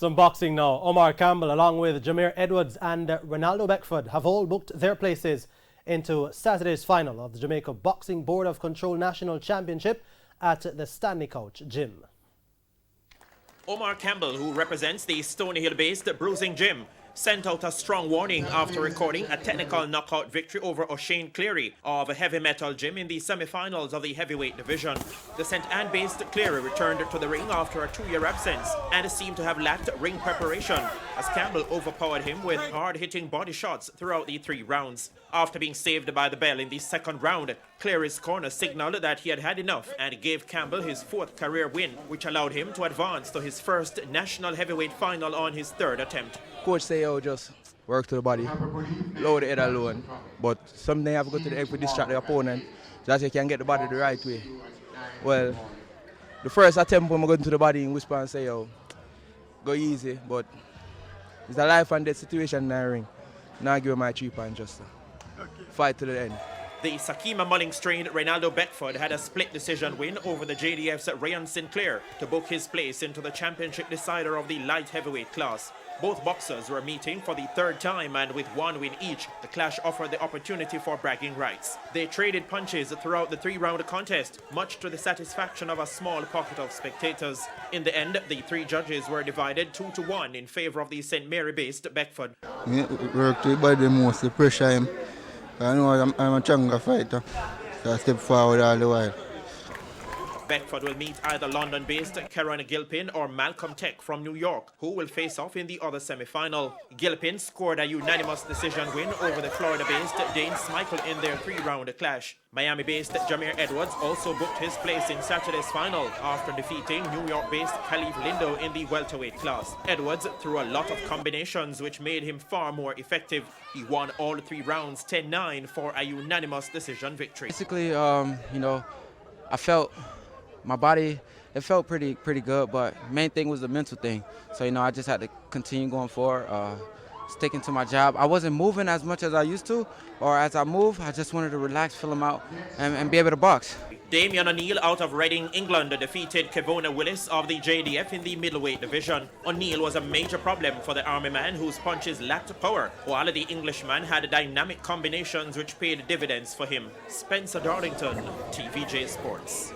Some boxing now. Omar Campbell, along with Jamaica Edwards and Ronaldo Beckford, have all booked their places into Saturday's final of the Jamaica Boxing Board of Control National Championship at the Stanley Couch Gym. Omar Campbell, who represents the Stony Hill-based Bruising Gym, sent out a strong warning after recording a technical knockout victory over O'Shane Cleary of Heavy Metal Gym in the semi-finals of the heavyweight division. The St. Anne-based Cleary returned to the ring after a 2-year absence and seemed to have lacked ring preparation as Campbell overpowered him with hard-hitting body shots throughout the 3 rounds. After being saved by the bell in the 2nd round, Cleary's corner signaled that he had had enough and gave Campbell his 4th career win, which allowed him to advance to his first national heavyweight final on his 3rd attempt. Coach say, yo, just work to the body, lower the head alone. But something you have to go to the head to distract the opponent so that you can get the body the right way. Well, the first attempt when I go into the body and whisper and say, yo, go easy, but it's a life and death situation in the ring. Now I give him my 3 points just fight to the end. The Sakima Mullings-trained Ronaldo Beckford had a split decision win over the JDF's Ryan Sinclair to book his place into the championship decider of the light heavyweight class. Both boxers were meeting for the 3rd time, and with 1 win each, the clash offered the opportunity for bragging rights. They traded punches throughout the 3-round contest, much to the satisfaction of a small pocket of spectators. In the end, the 3 judges were divided 2-1 in favor of the St. Mary-based Beckford. I work to by the most, the pressure him. I know I'm a stronger fighter, so I step forward all the while. Beckford will meet either London-based Karen Gilpin or Malcolm Tech from New York, who will face off in the other semi-final. Gilpin scored a unanimous decision win over the Florida-based Dane Smykel in their 3-round clash. Miami-based Jamaica Edwards also booked his place in Saturday's final after defeating New York-based Khalif Lindo in the welterweight class. Edwards threw a lot of combinations which made him far more effective. He won all 3 rounds 10-9 for a unanimous decision victory. Basically, you know, I felt my body, it felt pretty good, but main thing was the mental thing. So, you know, I just had to continue going forward, sticking to my job. I wasn't moving as much as I used to, or as I move, I just wanted to relax, fill them out, and be able to box. Damian O'Neill out of Reading, England, defeated Kevona Willis of the JDF in the middleweight division. O'Neill was a major problem for the Army man whose punches lacked power, while the Englishman had dynamic combinations which paid dividends for him. Spencer Darlington, TVJ Sports.